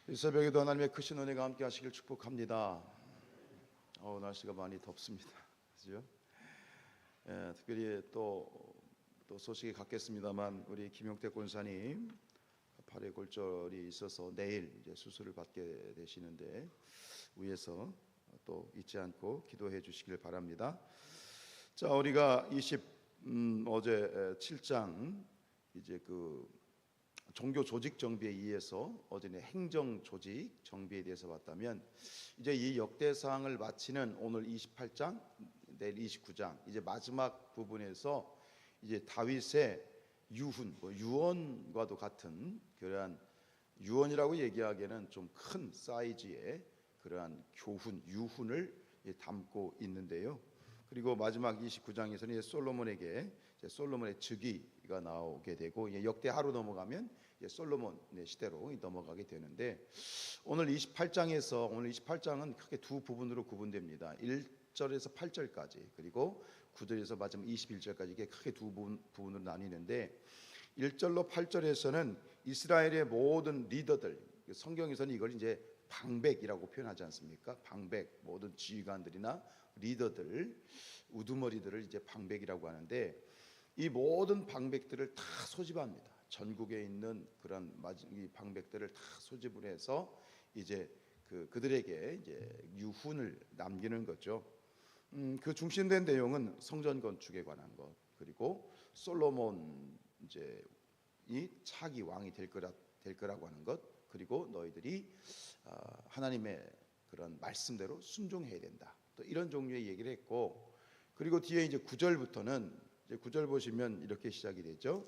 이 새벽에도 하나님의 크신 은혜가 함께 하시길 축복합니다. 날씨가 많이 덥습니다. 그죠? 특별히 또 소식이 같겠습니다만 우리 김용태 권사님 팔에 골절이 있어서 내일 이제 수술을 받게 되시는데 위에서 또 잊지 않고 기도해 주시길 바랍니다. 자, 우리가 어제 7장 이제 종교 조직 정비에 의해서 어제는 행정 조직 정비에 대해서 봤다면 이제 이 역대 사항을 마치는 오늘 28장, 내일 29장 이제 마지막 부분에서 이제 다윗의 유훈, 유언과도 같은 그러한 유언이라고 얘기하기에는 좀 큰 사이즈의 그러한 교훈, 유훈을 담고 있는데요. 그리고 마지막 29장에서는 솔로몬에게 솔로몬의 즉위가 나오게 되고 역대 하루 넘어가면 솔로몬의 시대로 넘어가게 되는데 오늘 28장은 크게 두 부분으로 구분됩니다. 1절에서 8절까지 그리고 9절에서 마지막 21절까지 이게 크게 두 부분으로 나뉘는데 1절로 8절에서는 이스라엘의 모든 리더들, 성경에서는 이걸 이제 방백이라고 표현하지 않습니까? 방백, 모든 지휘관들이나 리더들, 우두머리들을 이제 방백이라고 하는데 이 모든 방백들을 다 소집합니다. 전국에 있는 그런 이 방백들을 다 소집을 해서 이제 그들에게 이제 유훈을 남기는 거죠. 그 중심된 내용은 성전 건축에 관한 것, 그리고 솔로몬 이제 이 차기 왕이 될 거라고 하는 것, 그리고 너희들이 하나님의 그런 말씀대로 순종해야 된다. 또 이런 종류의 얘기를 했고, 그리고 뒤에 이제 9절부터는 이제 9절 보시면 이렇게 시작이 되죠.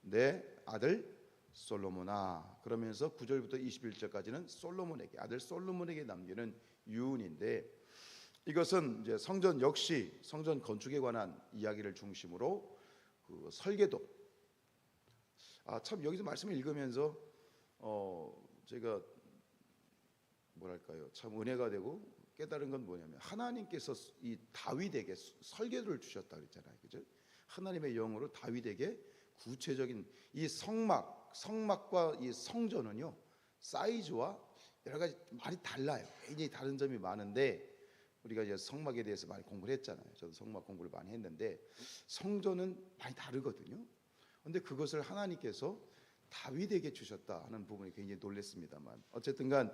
내 아들 솔로몬아, 그러면서 9절부터 21절까지는 아들 솔로몬에게 남기는 유언인데 이것은 이제 성전 역시 성전 건축에 관한 이야기를 중심으로 그 설계도 참 여기서 말씀을 읽으면서 제가 뭐랄까요, 참 은혜가 되고 깨달은 건 뭐냐면 하나님께서 이 다윗에게 설계도를 주셨다 그랬잖아요, 그죠? 하나님의 영으로 다윗에게 구체적인 이 성막과 이 성전은요 사이즈와 여러 가지 많이 달라요. 굉장히 다른 점이 많은데 우리가 이제 성막에 대해서 많이 공부를 했잖아요. 저도 성막 공부를 많이 했는데 성전은 많이 다르거든요. 그런데 그것을 하나님께서 다윗에게 주셨다 하는 부분이 굉장히 놀랐습니다만 어쨌든간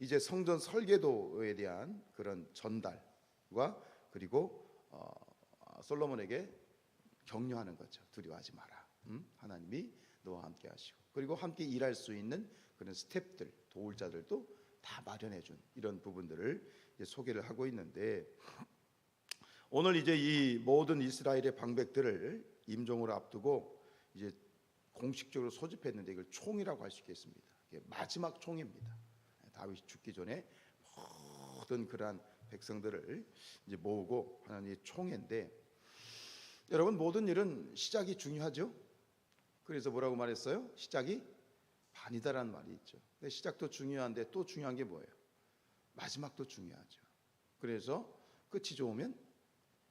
이제 성전 설계도에 대한 그런 전달과 그리고 솔로몬에게 격려하는 거죠. 두려워하지 마라. 하나님이 너와 함께 하시고 그리고 함께 일할 수 있는 그런 스텝들, 도울 자들도 다 마련해 준 이런 부분들을 이제 소개를 하고 있는데 오늘 이제 이 모든 이스라엘의 방백들을 임종을 앞두고 이제 공식적으로 소집했는데 이걸 총이라고 할 수 있겠습니다. 이게 마지막 총입니다. 다윗이 죽기 전에 모든 그러한 백성들을 이제 모으고 하나님의 총회인데 여러분 모든 일은 시작이 중요하죠. 그래서 뭐라고 말했어요? 시작이 반이다라는 말이 있죠. 근데 시작도 중요한데 또 중요한 게 뭐예요? 마지막도 중요하죠. 그래서 끝이 좋으면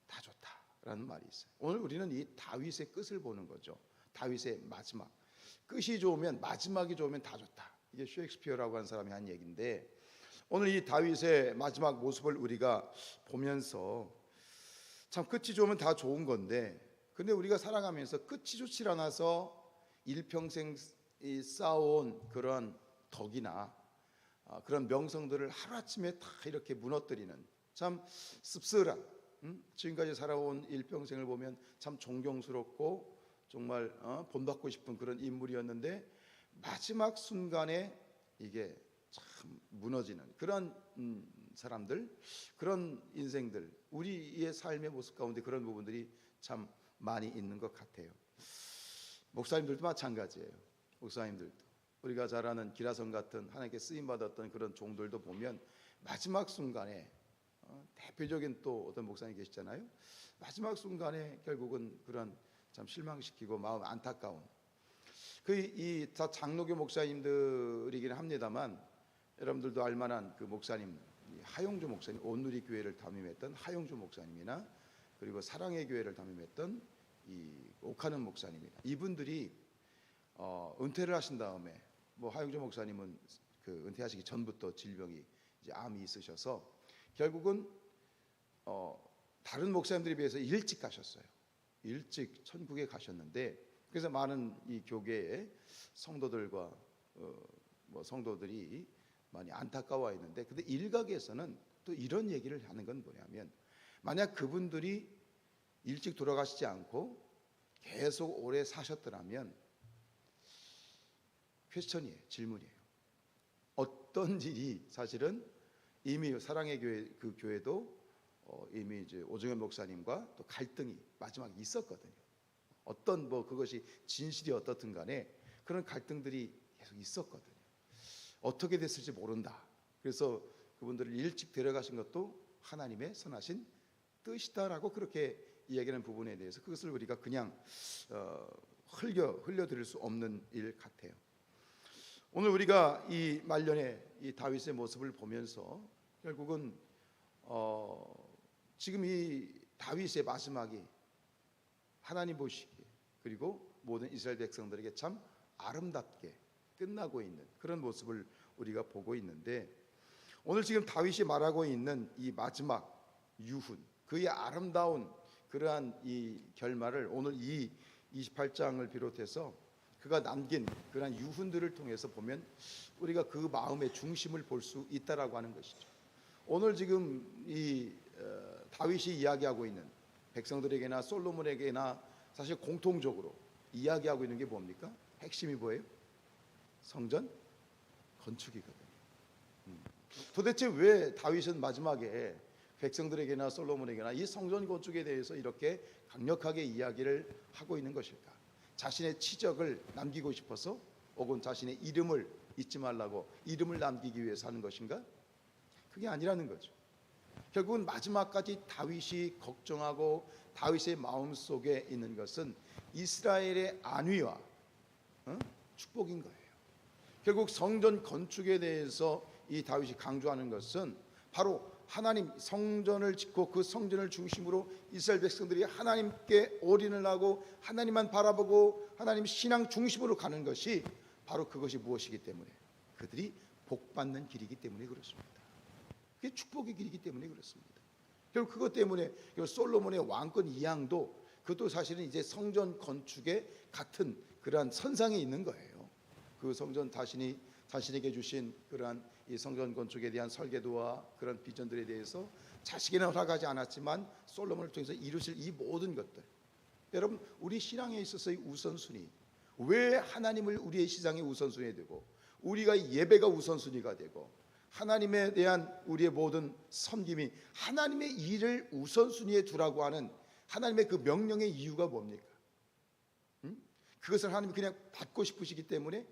다 좋다라는 말이 있어요. 오늘 우리는 이 다윗의 끝을 보는 거죠. 다윗의 마지막. 끝이 좋으면 마지막이 좋으면 다 좋다. 이게 셰익스피어라고 하는 사람이 한 얘기인데 오늘 이 다윗의 마지막 모습을 우리가 보면서 참 끝이 좋으면 다 좋은 건데 근데 우리가 살아가면서 끝이 좋지 않아서 일평생 쌓아온 그런 덕이나 그런 명성들을 하루아침에 다 이렇게 무너뜨리는 참 씁쓸한 지금까지 살아온 일평생을 보면 참 존경스럽고 정말 본받고 싶은 그런 인물이었는데 마지막 순간에 이게 참 무너지는 그런 사람들, 그런 인생들, 우리의 삶의 모습 가운데 그런 부분들이 참 많이 있는 것 같아요. 목사님들도 마찬가지예요. 목사님들도 우리가 잘 아는 기라성 같은 하나님께 쓰임 받았던 그런 종들도 보면 마지막 순간에 대표적인 또 어떤 목사님 계시잖아요. 마지막 순간에 결국은 그런 참 실망시키고 마음 안타까운 이 장로교 목사님들이긴 합니다만 여러분들도 알만한 그 목사님 하용주 목사님, 온누리 교회를 담임했던 하용주 목사님이나 그리고 사랑의 교회를 담임했던 이 옥하는 목사님이나 이분들이 은퇴를 하신 다음에 뭐 하용조 목사님은 그 은퇴하시기 전부터 질병이 이제 암이 있으셔서 결국은 다른 목사님들에 비해서 일찍 가셨어요. 일찍 천국에 가셨는데 그래서 많은 이 교계의 성도들과 뭐 성도들이 많이 안타까워했는데 근데 일각에서는 또 이런 얘기를 하는 건 뭐냐면 만약 그분들이 일찍 돌아가시지 않고 계속 오래 사셨더라면 퀘스천이에요. 질문이에요. 어떤 일이 사실은 이미 사랑의 교회 그 교회도 이미 이제 오정현 목사님과 또 갈등이 마지막에 있었거든요. 어떤 뭐 그것이 진실이 어떻든 간에 그런 갈등들이 계속 있었거든요. 어떻게 됐을지 모른다. 그래서 그분들을 일찍 데려가신 것도 하나님의 선하신 뜻이다라고 그렇게 이야기하는 부분에 대해서 그것을 우리가 그냥 흘려드릴 수 없는 일 같아요. 오늘 우리가 이 말년의 이 다윗의 모습을 보면서 결국은 지금 이 다윗의 마지막이 하나님 보시기에 그리고 모든 이스라엘 백성들에게 참 아름답게 끝나고 있는 그런 모습을 우리가 보고 있는데 오늘 지금 다윗이 말하고 있는 이 마지막 유훈 그의 아름다운 그러한 이 결말을 오늘 이 28장을 비롯해서 그가 남긴 그러한 유훈들을 통해서 보면 우리가 그 마음의 중심을 볼 수 있다라고 하는 것이죠. 오늘 지금 이 다윗이 이야기하고 있는 백성들에게나 솔로몬에게나 사실 공통적으로 이야기하고 있는 게 뭡니까? 핵심이 뭐예요? 성전 건축이거든요. 도대체 왜 다윗은 마지막에 백성들에게나 솔로몬에게나 이 성전 건축에 대해서 이렇게 강력하게 이야기를 하고 있는 것일까? 자신의 치적을 남기고 싶어서 혹은 자신의 이름을 잊지 말라고 이름을 남기기 위해서 하는 것인가? 그게 아니라는 거죠. 결국은 마지막까지 다윗이 걱정하고 다윗의 마음속에 있는 것은 이스라엘의 안위와 축복인 거예요. 결국 성전 건축에 대해서 이 다윗이 강조하는 것은 바로 하나님 성전을 짓고 그 성전을 중심으로 이스라엘 백성들이 하나님께 올인을 하고 하나님만 바라보고 하나님 신앙 중심으로 가는 것이 바로 그것이 무엇이기 때문에 그들이 복받는 길이기 때문에 그렇습니다. 그게 축복의 길이기 때문에 그렇습니다. 결국 그것 때문에 솔로몬의 왕권 이양도 그것도 사실은 이제 성전 건축에 같은 그러한 선상에 있는 거예요. 그 성전 자신에게 주신 그러한 이 성전 건축에 대한 설계도와 그런 비전들에 대해서 자식에는 허락하지 않았지만 솔로몬을 통해서 이루실 이 모든 것들 여러분 우리 신앙에 있어서의 우선순위 왜 하나님을 우리의 시장의 우선순위에 되고 우리가 예배가 우선순위가 되고 하나님에 대한 우리의 모든 섬김이 하나님의 일을 우선순위에 두라고 하는 하나님의 그 명령의 이유가 뭡니까? 그것을 하나님이 그냥 받고 싶으시기 때문에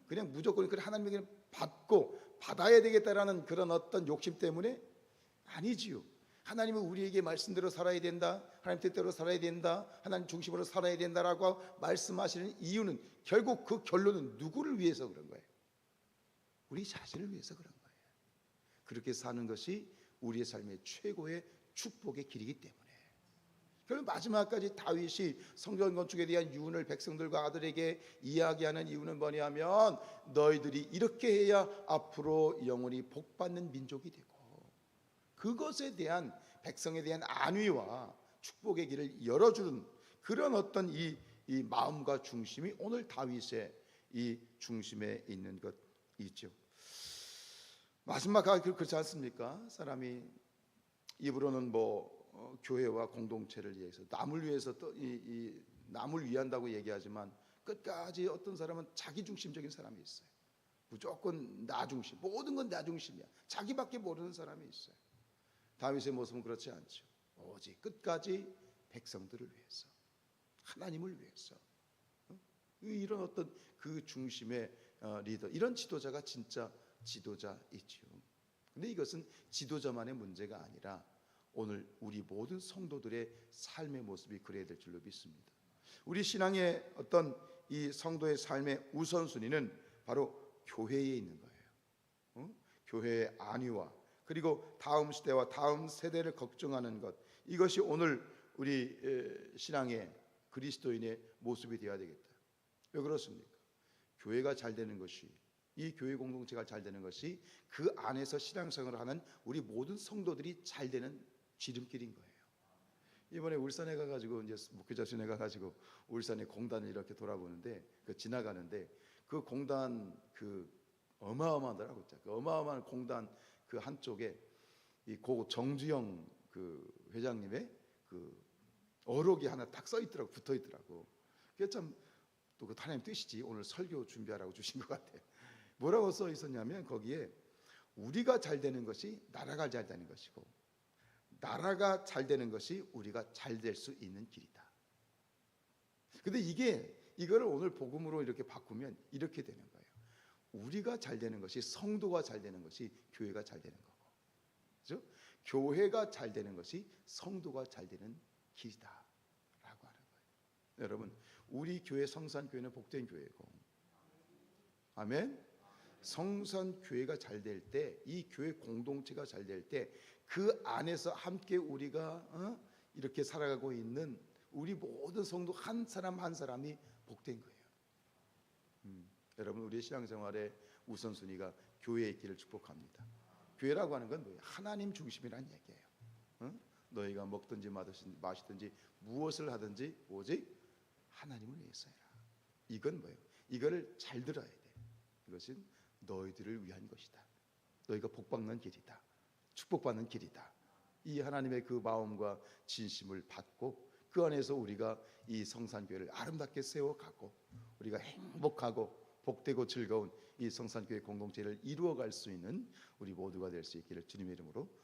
그냥 무조건 하나님에게 받아야 되겠다라는 그런 어떤 욕심 때문에 아니지요. 하나님은 우리에게 말씀대로 살아야 된다, 하나님 뜻대로 살아야 된다, 하나님 중심으로 살아야 된다라고 말씀하시는 이유는 결국 그 결론은 누구를 위해서 그런 거예요? 우리 자신을 위해서 그런 거예요. 그렇게 사는 것이 우리의 삶의 최고의 축복의 길이기 때문에 결국 마지막까지 다윗이 성전 건축에 대한 유언을 백성들과 아들에게 이야기하는 이유는 뭐냐면 너희들이 이렇게 해야 앞으로 영원히 복받는 민족이 되고 그것에 대한 백성에 대한 안위와 축복의 길을 열어주는 그런 어떤 이 마음과 중심이 오늘 다윗의 이 중심에 있는 것이죠. 마지막까지 그렇지 않습니까? 사람이 입으로는 교회와 공동체를 위해서 남을 위해서 또 남을 위한다고 얘기하지만 끝까지 어떤 사람은 자기 중심적인 사람이 있어요. 무조건 나 중심, 모든 건 나 중심이야. 자기밖에 모르는 사람이 있어요. 다윗의 모습은 그렇지 않죠. 오직 끝까지 백성들을 위해서, 하나님을 위해서 이런 어떤 그 중심의 리더, 이런 지도자가 진짜 지도자이지요. 근데 이것은 지도자만의 문제가 아니라 오늘 우리 모든 성도들의 삶의 모습이 그래야 될 줄로 믿습니다. 우리 신앙의 어떤 이 성도의 삶의 우선순위는 바로 교회에 있는 거예요. 교회의 안위와 그리고 다음 시대와 다음 세대를 걱정하는 것, 이것이 오늘 우리 신앙의 그리스도인의 모습이 되어야 되겠다. 왜 그렇습니까? 교회가 잘 되는 것이, 이 교회 공동체가 잘 되는 것이 그 안에서 신앙생활을 하는 우리 모든 성도들이 잘 되는 지름길인 거예요. 이번에 울산에 가가지고 이제 목회자순회 가가지고 울산의 공단을 이렇게 돌아보는데 지나가는데 그 공단 어마어마하더라고요. 그 어마어마한 공단 그 한쪽에 이 고 정주영 그 회장님의 그 어록이 하나 딱 써 있더라고, 붙어 있더라고. 그게 참 또 그 하나님 뜻이지 오늘 설교 준비하라고 주신 것 같아요. 뭐라고 써 있었냐면 거기에 우리가 잘 되는 것이 나라가 잘 되는 것이고 나라가 잘 되는 것이 우리가 잘 될 수 있는 길이다. 근데 이거를 오늘 복음으로 이렇게 바꾸면 이렇게 되는 거예요. 우리가 잘 되는 것이, 성도가 잘 되는 것이 교회가 잘 되는 거고, 그렇죠? 교회가 잘 되는 것이 성도가 잘 되는 길이다라고 하는 거예요. 여러분, 우리 교회 성산교회는 복된 교회고, 아멘. 성산교회가 잘 될 때, 이 교회 공동체가 잘 될 때 그 안에서 함께 우리가 이렇게 살아가고 있는 우리 모든 성도 한 사람 한 사람이 복된 거예요. 여러분, 우리의 신앙생활의 우선순위가 교회의 있기를 축복합니다. 교회라고 하는 건 뭐예요? 하나님 중심이라는 얘기예요. 너희가 먹든지 마시든지 무엇을 하든지 오직 하나님을 위해서 해라. 이건 뭐예요? 이거를 잘 들어야 돼. 이것은 너희들을 위한 것이다. 너희가 복받는 길이다. 축복받는 길이다. 이 하나님의 그 마음과 진심을 받고 그 안에서 우리가 이 성산교회를 아름답게 세워가고 우리가 행복하고 복되고 즐거운 이 성산교회 공동체를 이루어갈 수 있는 우리 모두가 될 수 있기를 주님의 이름으로